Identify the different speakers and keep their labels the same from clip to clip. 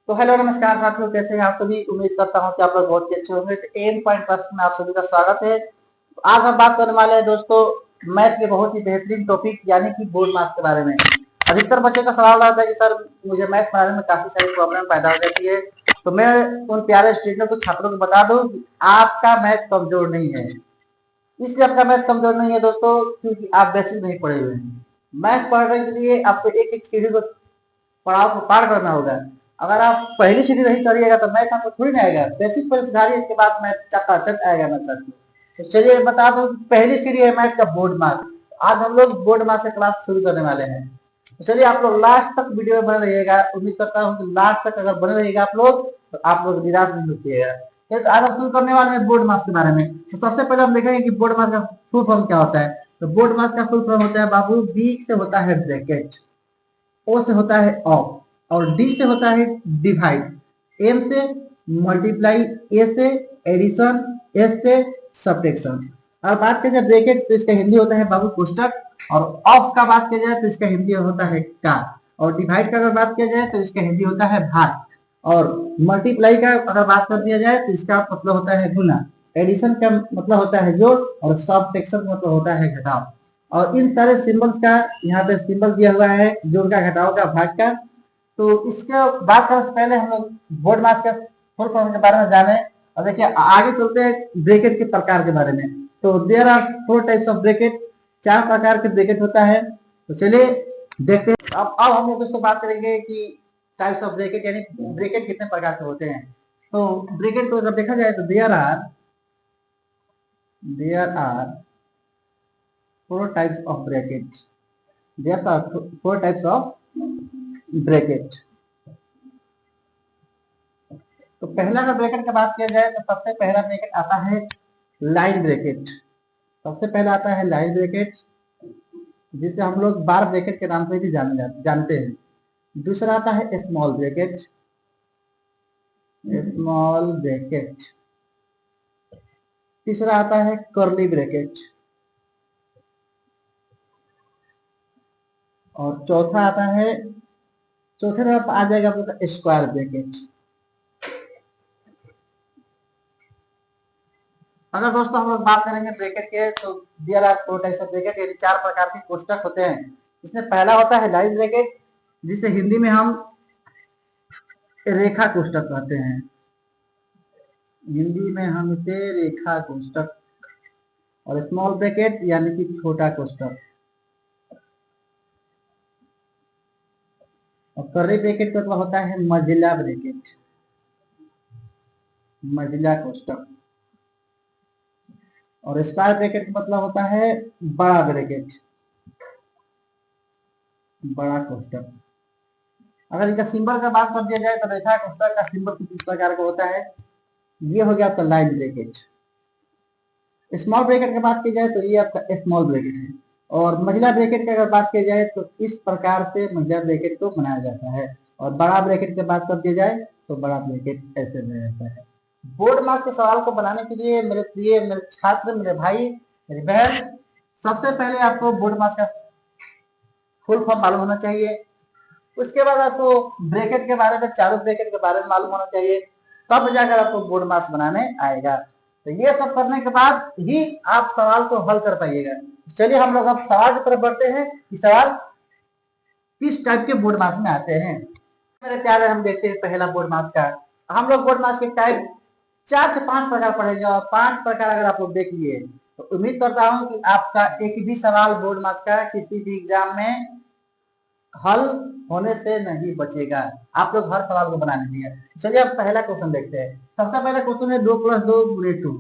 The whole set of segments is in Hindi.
Speaker 1: तो हेलो नमस्कार साथियों, कैसे हैं आप सभी। उम्मीद करता हूं कि आप लोग बहुत ही अच्छे होंगे। तो एम पॉइंट क्लास में आप सभी का स्वागत है। तो आज हम बात करने वाले हैं दोस्तों मैथ के बहुत ही बेहतरीन टॉपिक यानी कि बोर्ड मार्क्स के बारे में। अधिकतर बच्चों का सवाल रहता है कि सर मुझे मैथ पढ़ाने में काफी सारी प्रॉब्लम पैदा हो जाती है। तो मैं उन प्यारे स्टूडेंटों को छात्रों को बता दूं कि आपका मैथ कमजोर नहीं है। इसलिए आपका मैथ कमजोर नहीं है दोस्तों क्योंकि आप बेसिक नहीं पढ़े हुए हैं। मैथ पढ़ने के लिए आपको एक एक सीढ़ी को पड़ाव को पार करना होगा। अगर आप पहली सीढ़ी नहीं चढ़िएगा तो मैथ आपको थोड़ी ना आएगा। बेसिक पहले सुधारिए, इसके बाद मैथ चकाचक आएगा मैथ साथ में। तो चलिए बता दो, पहली सीढ़ी है मैथ का बोर्ड मार्क। आज हम लोग बोर्ड मार्क से क्लास शुरू करने वाले हैं। तो चलिए आप लोग लास्ट तक वीडियो में बने रहिएगा। उम्मीद करता हूँ कि लास्ट तक अगर बने रहिएगा आप लोग तो आप लोग निराश नहीं होतिएगा। तो आज हम शुरू करने वाले हैं बोर्ड मार्क्स के बारे में। तो सबसे पहले हम देखेंगे कि बोर्ड मार्क्स का फुल फॉर्म क्या होता है। तो बोर्ड मार्क्स का फुल फॉर्म होता है बाबू, बी से होता है ब्रैकेट, ओ से होता है ऑफ, और डी से होता है डिवाइड, एम से मल्टीप्लाई, ए से एडिशन, एस से सब्ट्रैक्शन। और बात की जाए ब्रैकेट तो इसका हिंदी होता है बाबू कोष्टक, और ऑफ का बात किया जाए तो इसका हिंदी होता है का, और डिवाइड का अगर बात किया जाए तो इसका हिंदी होता है भाग, और मल्टीप्लाई का अगर बात कर दिया जाए तो इसका मतलब होता है गुना, एडिशन का मतलब होता है जोड़, और सब्ट्रैक्शन का मतलब होता है घटाव। और इन सारे सिंबल्स का यहाँ पे सिंबल दिया हुआ है, जोड़ का, घटाव का, भाग का। तो इसके बात करने से पहले हम लोग बोर्ड मार्क्स के फुल फॉर्म के बारे में जाने, और देखिए आगे चलते हैं ब्रैकेट के प्रकार के बारे में। तो there are 4 types of bracket, 4 प्रकार के ब्रैकेट होता है। तो चलिए देखते हैं। अब हम लोग इसको बात करेंगे कि टाइप्स ऑफ ब्रैकेट यानी ब्रैकेट कितने प्रकार के होते हैं। तो ब्रैकेट को अगर देखा जाए तो there are 4 types of bracket. There are 4 types of bracket. तो पहला अगर ब्रैकेट की बात किया जाए तो सबसे पहला ब्रैकेट आता है लाइन ब्रैकेट। सबसे पहला आता है लाइन ब्रैकेट, जिसे हम लोग बार ब्रैकेट के नाम से भी जानते हैं। दूसरा आता है स्मॉल ब्रैकेट, स्मॉल ब्रैकेट। तीसरा आता है कर्ली ब्रैकेट, और चौथा आता है, चौथे नंबर आ जाएगा आपका स्क्वायर ब्रैकेट। अगर दोस्तों हम लोग बात करेंगे ब्रैकेट के तो there are 4 types of bracket यानी 4 प्रकार के कोष्टक होते हैं। इसमें पहला होता है लाइन ब्रैकेट, जिसे हिंदी में हम रेखा कोष्टक कहते हैं। हिंदी में हम इसे रेखा कोष्टक, और स्मॉल ब्रैकेट यानी कि छोटा कोष्टक, और कर्ली ब्रैकेट का मतलब होता है मझिला ब्रैकेट, मझिला कोष्टक, और स्क्वायर ब्रैकेट का मतलब होता है बड़ा ब्रैकेट, बड़ा कोष्टक। अगर इनका सिंबल का बात कर दिया जाए तो रेखा कोष्टक का सिंबल कुछ इस प्रकार का होता है। ये हो गया आपका लाइन ब्रैकेट। स्मॉल ब्रैकेट की बात की जाए तो ये आपका स्मॉल ब्रैकेट है, और महिला ब्रैकेट की अगर बात की जाए तो इस प्रकार से महिला ब्रैकेट को बनाया जाता है, और बड़ा ब्रैकेट की बात कर दिया जाए तो बड़ा ब्रैकेट ऐसे में रहता है। बोर्ड मार्क के सवाल को बनाने के लिए मेरे प्रिय, मेरे छात्र, मेरे भाई, मेरी बहन, सबसे पहले आपको बोर्ड मार्क्स का फुल फॉर्म मालूम होना चाहिए। उसके बाद आपको ब्रैकेट के बारे में, चारों ब्रैकेट के बारे में मालूम होना चाहिए, तब जाकर आपको बोर्ड मार्क्स बनाने आएगा। तो ये सब करने के बाद ही आप सवाल को हल कर पाइएगा। चलिए हम लोग अब सवाल की तरफ बढ़ते हैं कि सवाल किस टाइप के बोर्ड मार्क्स में आते हैं। मेरे प्यारे, हम देखते हैं पहला बोर्ड मार्क्स का। हम लोग बोर्ड मार्क्स के टाइप 4 से 5 प्रकार पढ़ेंगे, और 5 प्रकार अगर आप लोग देख लिए तो उम्मीद करता हूं कि आपका एक भी सवाल बोर्ड मार्क्स का किसी भी एग्जाम में हल होने से नहीं बचेगा। आप लोग हर सवाल को बना लीजिएगा। चलिए अब पहला क्वेश्चन देखते हैं। सबसे पहला क्वेश्चन है 2 + 2 × 2।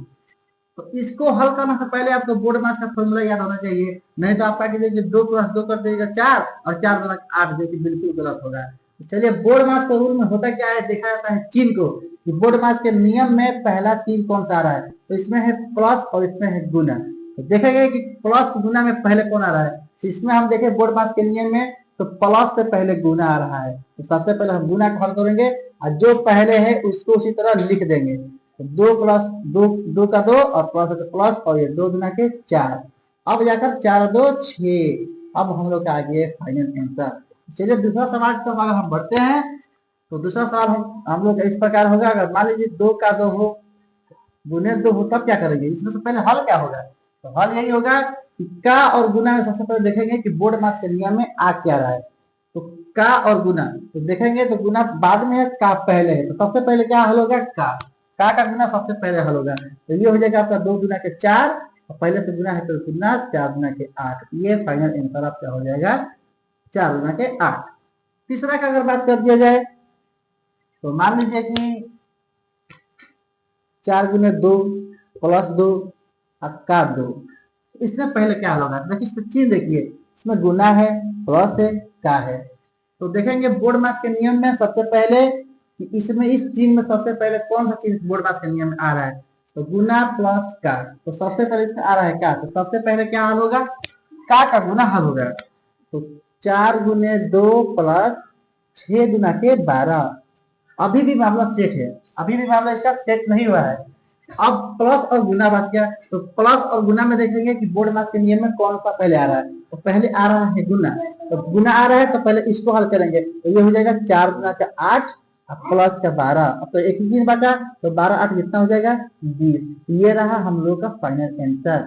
Speaker 1: तो इसको हल करने से पहले आपको बोर्ड मार्क्स का फॉर्मूला याद होना चाहिए, नहीं तो आपका 2 + 2 कर देगा 4, और 4 × 8, जो कि बिल्कुल गलत होगा। तो चलिए बोर्ड मार्क्स का रूल में होता क्या है, देखा जाता है चिन्ह को, कि बोर्ड मार्क्स के नियम में पहला चिन्ह कौन सा आ रहा है। तो इसमें है प्लस और इसमें है गुना। तो देखेंगे कि प्लस गुना में पहले कौन आ रहा है। तो इसमें हम देखें बोर्ड मार्क्स के नियम में तो प्लस से पहले गुना आ रहा है। तो सबसे पहले हम गुना को हल करेंगे, और जो पहले है उसको उसी तरह लिख देंगे। तो 2 + 2, 2 का 2, और प्लस है तो प्लस, और ये 2 गुना के 4। अब जाकर 4 × 2 = 6। अब हम लोग का आ गया फाइनल आंसर। चलिए दूसरा सवाल की तरफ हम बढ़ते हैं। तो दूसरा सवाल हम लोग इस प्रकार होगा, अगर मान लीजिए 2 का 2 हो गुने 2 हो तब क्या करेंगे, इसमें से पहले हल क्या होगा, तो हल यही होगा कि का और गुना में सबसे पहले देखेंगे कि बोर्ड मास के नियम में आ क्या रहा है। तो का और गुना तो देखेंगे, तो गुना बाद में है, का पहले है, तो सबसे पहले क्या हल होगा, का गुना सबसे पहले हल होगा। तो ये हो जाएगा आपका 2 गुना के 4 और पहले से गुना है तो गुना 4 गुना के 8, ये फाइनल आंसर आपका हो जाएगा 4 गुना के 8। तीसरा का अगर बात कर दिया जाए तो मान लीजिए कि 4 गुने 2 प्लस 2 का 2, इसमें पहले क्या होगा, देखिए इसमें चीज देखिए, इसमें गुना है प्लस है का है। तो देखेंगे बोर्ड मास के नियम में सबसे पहले इसमें इस चीज में सबसे पहले कौन सा चीज बोर्ड मास के नियम में आ रहा है, तो गुना प्लस का, तो सबसे पहले इसमें आ रहा है का, तो सबसे पहले क्या हल होगा, का गुना हल होगा। तो 4 गुने 2 प्लस 6 गुना के 12, अभी भी मामला सेट है, अभी भी मामला इसका सेट नहीं हुआ है। अब प्लस और गुना बच गया, तो प्लस और गुना में देखेंगे कि बोर्ड मास के नियम में कौन सा पहले आ रहा है, तो पहले आ रहा है गुना, तो गुना आ रहा है तो पहले इसको हल करेंगे, तो ये हो जाएगा 4 गुना का 8 प्लस का 12, अब तो एक चीज बचा, तो 12 8 कितना हो जाएगा 20, ये रहा हम लोग का फाइनल आंसर।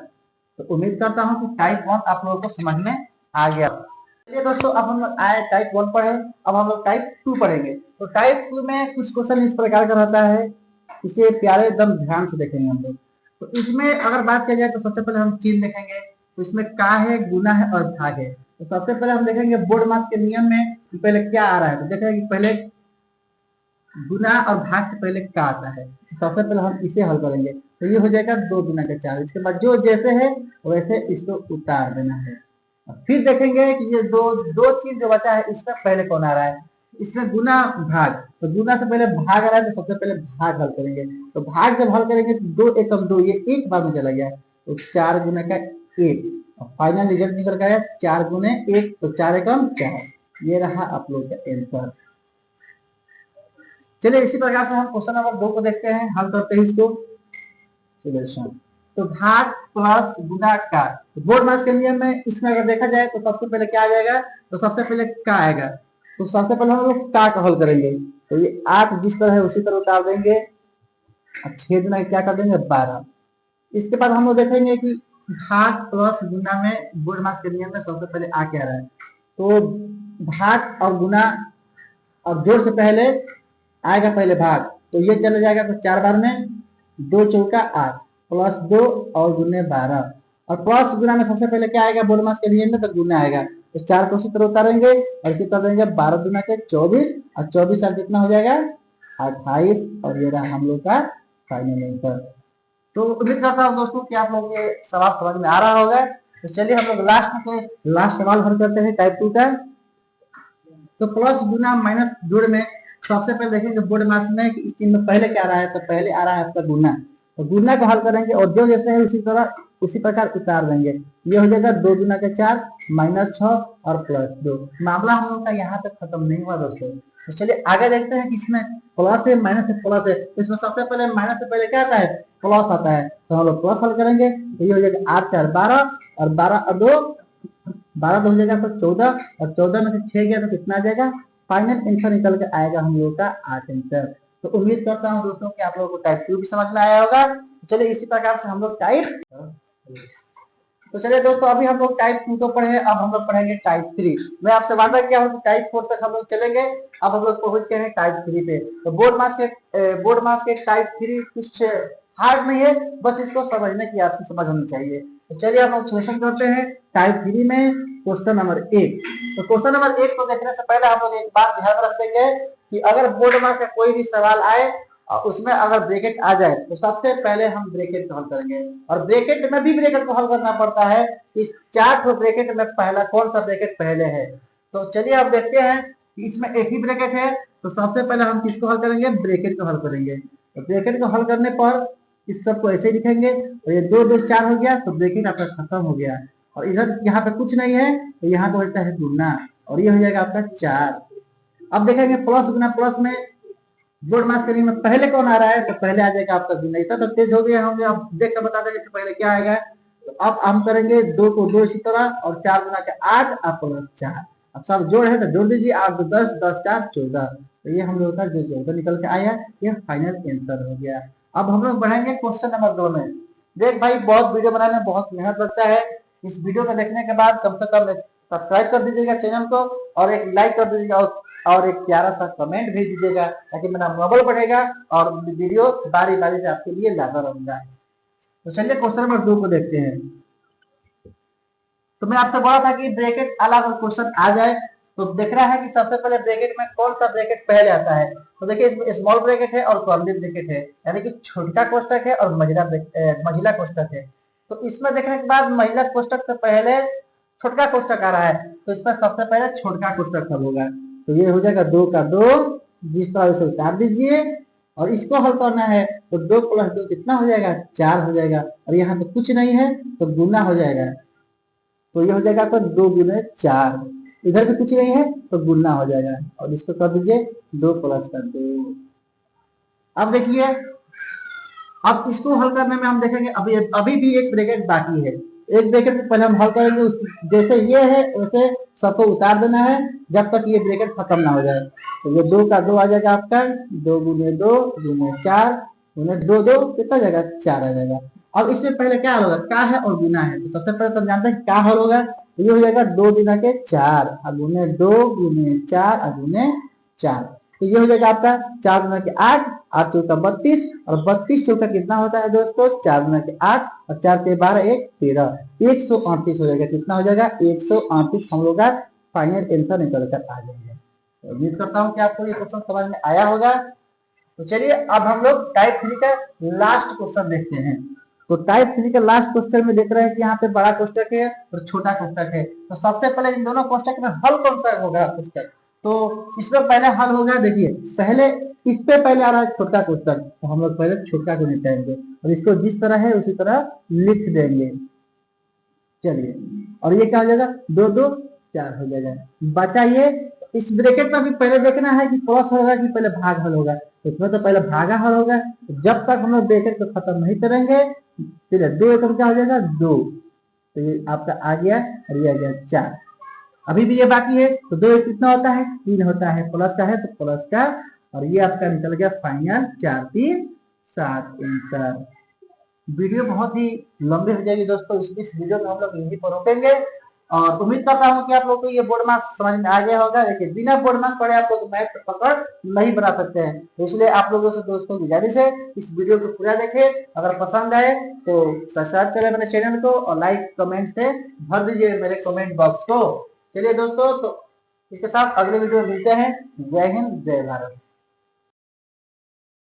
Speaker 1: तो उम्मीद करता हूँ कि टाइप 1 आप लोगों को समझ में आ गया। चलिए दोस्तों, अब हम लोग आए टाइप 1 पढ़े, अब हम लोग टाइप 2 पढ़ेंगे। तो टाइप 2 में कुछ क्वेश्चन इस प्रकार का रहता है, इसे प्यारे एकदम ध्यान से देखेंगे हम लोग। तो इसमें अगर बात किया जाए तो सबसे पहले हम चिन्ह देखेंगे, तो इसमें का है, गुना है और भाग है। तो सबसे पहले हम देखेंगे बोर्ड मास के नियम में कि पहले क्या आ रहा है, तो देखेंगे कि पहले गुना और भाग से पहले का आता है, तो सबसे पहले हम इसे हल करेंगे, तो ये हो जाएगा 2 गुना का 4, इसके बाद जो जैसे है वैसे इसको उतार देना है। फिर देखेंगे कि ये दो दो चीज जो बचा है इसमें पहले कौन आ रहा है, इसमें गुना भाग, तो गुना से पहले भाग आ रहा है, तो सबसे पहले भाग हल करेंगे। तो भाग जब हल करेंगे तो 2 एकम 2, ये एक बार में चला गया, तो 4 गुना का 1, फाइनल रिजल्ट निकल गया 4 गुने 1, तो 4 एकम 4, ये रहा आप लोग का आंसर। चलिए इसी प्रकार से हम क्वेश्चन नंबर 2 को देखते हैं, हल करते हैं इसको सोल्यूशन। तो भाग प्लस गुना का, तो बोर्ड मास के नियम में इसमें अगर देखा जाए तो सबसे पहले क्या आ जाएगा, तो सबसे पहले का आएगा, तो सबसे पहले हम लोग का हल करेंगे, तो ये 8 जिस तरह है उसी तरह उतार देंगे और 6 गुना क्या कर देंगे 12। इसके बाद हम लोग देखेंगे कि भाग प्लस गुना में बोर्ड मास के नियम में सबसे पहले आ क्या रहा है, तो भाग और गुना और जोड़ से पहले आएगा पहले भाग, तो ये चला जाएगा तो 4 बार में 2 चौका 8 प्लस 2 और गुने 12, और प्लस गुना में सबसे पहले क्या आएगा बोर्ड मास के नियम में, तो गुना आएगा, तो 4 को इसी तरह उतारेंगे और इसी तरह देंगे 12 गुना के 24, और 24 और कितना हो जाएगा 28, और ये रहा हम लोग का फाइनल आंसर। तो उम्मीद करता हूँ दोस्तों कि आप लोग ये सवाल समझ में आ रहा होगा। तो चलिए हम लोग लास्ट सवाल हल करते हैं टाइप 2 का। तो प्लस गुना माइनस जोड़ में सबसे पहले देखेंगे बोर्ड मास में कि इस चीज में पहले क्या आ रहा है, तो पहले आ रहा है आपका गुना, तो गुना को हल करेंगे और जो जैसे है उसी तरह उसी प्रकार उतार देंगे, ये हो जाएगा 2 गुना के 4 माइनस 6 और प्लस 2। मामला हम लोग का यहाँ तक खत्म नहीं हुआ दोस्तों। तो चलिए आगे देखते हैं कि इसमें प्लस है माइनस है प्लस है, तो इसमें सबसे पहले माइनस से पहले क्या आता है, प्लस आता है, तो हम लोग प्लस हल करेंगे, तो ये हो जाएगा 8 4 12 और 12 और 2 12 हो जाएगा तो 14, और 14 में से 6 गया तो कितना आ जाएगा, फाइनल आंसर निकल के आएगा हम लोग का 8 आंसर। तो उम्मीद करता हूँ दोस्तों कि आप लोगों को टाइप 2 भी समझ में आया होगा। चलिए इसी प्रकार से हम लोग टाइप, तो चलिए दोस्तों अभी हम लोग टाइप 2 को पढ़े, अब हम लोग पढ़ेंगे टाइप 3। मैं आपसे वादा किया हूँ कि टाइप 4 तक हम लोग चलेंगे, अब हम लोग पहुंच गए हैं टाइप 3 पे। तो बोर्ड मास के टाइप 3 कुछ हार्ड नहीं है, बस इसको समझने की आपकी समझ होनी चाहिए। तो चलिए हम लोग सोल्यूशन करते हैं टाइप 3 में क्वेश्चन नंबर 1। तो क्वेश्चन नंबर 1 को देखने से पहले हम लोग एक बात ध्यान रख देंगे कि अगर बोर्ड मास का कोई भी सवाल आए और उसमें अगर ब्रैकेट आ जाए तो सबसे पहले हम ब्रैकेट को हल करेंगे, और ब्रैकेट में भी ब्रैकेट को हल करना पड़ता है। इस 4 ब्रैकेट में पहला कौन सा ब्रैकेट पहले है, तो चलिए अब देखते हैं कि इसमें एक ही ब्रैकेट है, तो सबसे पहले हम किसको हल करेंगे, ब्रैकेट को हल करेंगे। तो ब्रैकेट को हल करने पर इस सबको ऐसे ही लिखेंगे, तो ये 2 2 4 हो गया, तो ब्रैकेट आपका खत्म हो गया, और इधर यहाँ पे कुछ नहीं है तो यहाँ पे होता है गुना, और ये हो जाएगा आपका 4। अब देखेंगे प्लस गुना, प्लस में बोर्ड मास के में पहले कौन आ रहा है, तो पहले आ जाएगा आपका गुना। इतना तो तेज हो गया हम, अब देख कर बता देंगे तो पहले क्या आएगा। तो अब हम करेंगे 2 को 2 इसी तरह, और 4 गुना के 8 और प्लस 4, अब सब जोड़ है तो जोड़ दीजिए, 8 2 10, 10 4 14। तो ये हम लोग का जो 14 निकल के आया, ये फाइनल आंसर हो गया। अब हम लोग बढ़ेंगे क्वेश्चन नंबर 2 में। देख भाई, बहुत वीडियो बनाने में बहुत मेहनत लगता है। इस वीडियो को देखने के बाद कम से कम सब्सक्राइब कर दीजिएगा चैनल को, और एक लाइक कर दीजिएगा, और एक प्यारा सा कमेंट भेज दीजिएगा, ताकि मेरा मनोबल बढ़ेगा और वीडियो बारी बारी से आपके लिए लाता रहूंगा। तो चलिए क्वेश्चन नंबर 2 को देखते हैं। तो मैं आपसे बोला था कि ब्रैकेट अलावा क्वेश्चन आ जाए, तो देख रहा है कि सबसे पहले ब्रैकेट में कौन सा ब्रैकेट पहले आता है। तो देखिए, इसमें स्मॉल ब्रैकेट है और कर्ली ब्रैकेट है, यानी कि छोटा कोष्ठक है और महिला कोष्ठक है। तो इसमें देखने के बाद महिला कोष्ठक से पहले छोटका कोष्ठक आ रहा है, तो इसमें सबसे पहले छोटका कोष्ठक हल होगा। तो ये हो जाएगा 2 का 2, जिस तरह से उतार दीजिए, और इसको हल करना है तो 2 + 2 कितना हो जाएगा, 4 हो जाएगा। और यहाँ पे कुछ नहीं है तो गुना हो जाएगा, तो ये हो जाएगा आपका 2 × 4। इधर भी कुछ नहीं है तो गुना हो जाएगा, और इसको कर दीजिए 2 + 2। अब देखिए, अब इसको हल करने में हम देखेंगे अभी भी एक ब्रैकेट बाकी है। एक ब्रैकेट को पहले हम हल करेंगे, जैसे ये है वैसे सबको उतार देना है जब तक ये ब्रैकेट खत्म ना हो जाए। तो ये 2 का 2 आ जाएगा आपका, 2 × 2 × 4 × 2 2 कितना जाएगा, 4 आ जाएगा। अब इससे पहले क्या होगा, का है और गुना है। तो सबसे पहले तो जानते हैं क्या हल होगा, तो ये हो जाएगा 2 × 4 × 2 × 4 × 4। तो ये हो जाएगा आपका 4 × 8, 8 × 32, और 32 चौका कितना होता है दोस्तों, 4 × 8 और 4 × 12 1 13, 138 हो जाएगा। कितना हो जाएगा, 138 हम लोग का फाइनल आंसर निकल कर आ जाएगा। उम्मीद करता हूँ कि आपको ये क्वेश्चन समझ में आया होगा। तो चलिए अब हम लोग टाइप 3 का लास्ट क्वेश्चन देखते हैं। तो टाइप 3 का लास्ट क्वेश्चन में देख रहे हैं कि यहाँ पे बड़ा कोष्ठक है और छोटा कोष्ठक है। तो सबसे पहले इन दोनों कोष्ठक में हल कौन सा होगा कोष्ठक, तो इसमें पहले हल होगा। देखिए, पहले इससे पहले आ रहा है छोटा कोष्ठक, तो हम लोग पहले छोटा को निकालेंगे और इसको जिस तरह है उसी तरह लिख देंगे। चलिए, और ये क्या हो जाएगा, 2 2 4 हो जाएगा। बचा ये, इस ब्रैकेट में भी पहले देखना है कि प्लस होगा कि पहले भाग हल होगा। इसमें तो पहले भागा हल होगा, तो जब तक हम लोग ब्रैकेट को खत्म नहीं करेंगे, फिर 2 एकम क्या हो जाएगा, 2। तो ये आपका आ गया, और ये आ गया 4। अभी भी ये बाकी है, तो 2 कितना होता है, 3 होता है, प्लस का है तो प्लस का, और ये आपका निकल गया फाइनल 4 3 7 आंसर। वीडियो बहुत ही लंबी हो जाएगी दोस्तों, इसलिए इस वीडियो में हम लोग यहीं पर रोकेंगे। और उम्मीद करता हूँ कि आप लोग को ये बोर्ड मार्क्स समझ में आ गया होगा। लेकिन बिना बोर्ड मार्क्स पढ़े आप लोग मैथ पकड़ नहीं बना सकते हैं, तो इसलिए आप लोगों से दोस्तों गुजारिश है, इस वीडियो को पूरा देखें। अगर पसंद आए तो सब्सक्राइब करें मेरे चैनल को, और लाइक कमेंट से भर दीजिए मेरे कमेंट बॉक्स को। चलिए दोस्तों, तो इसके साथ अगले वीडियो में मिलते हैं। जय हिंद, जय भारत।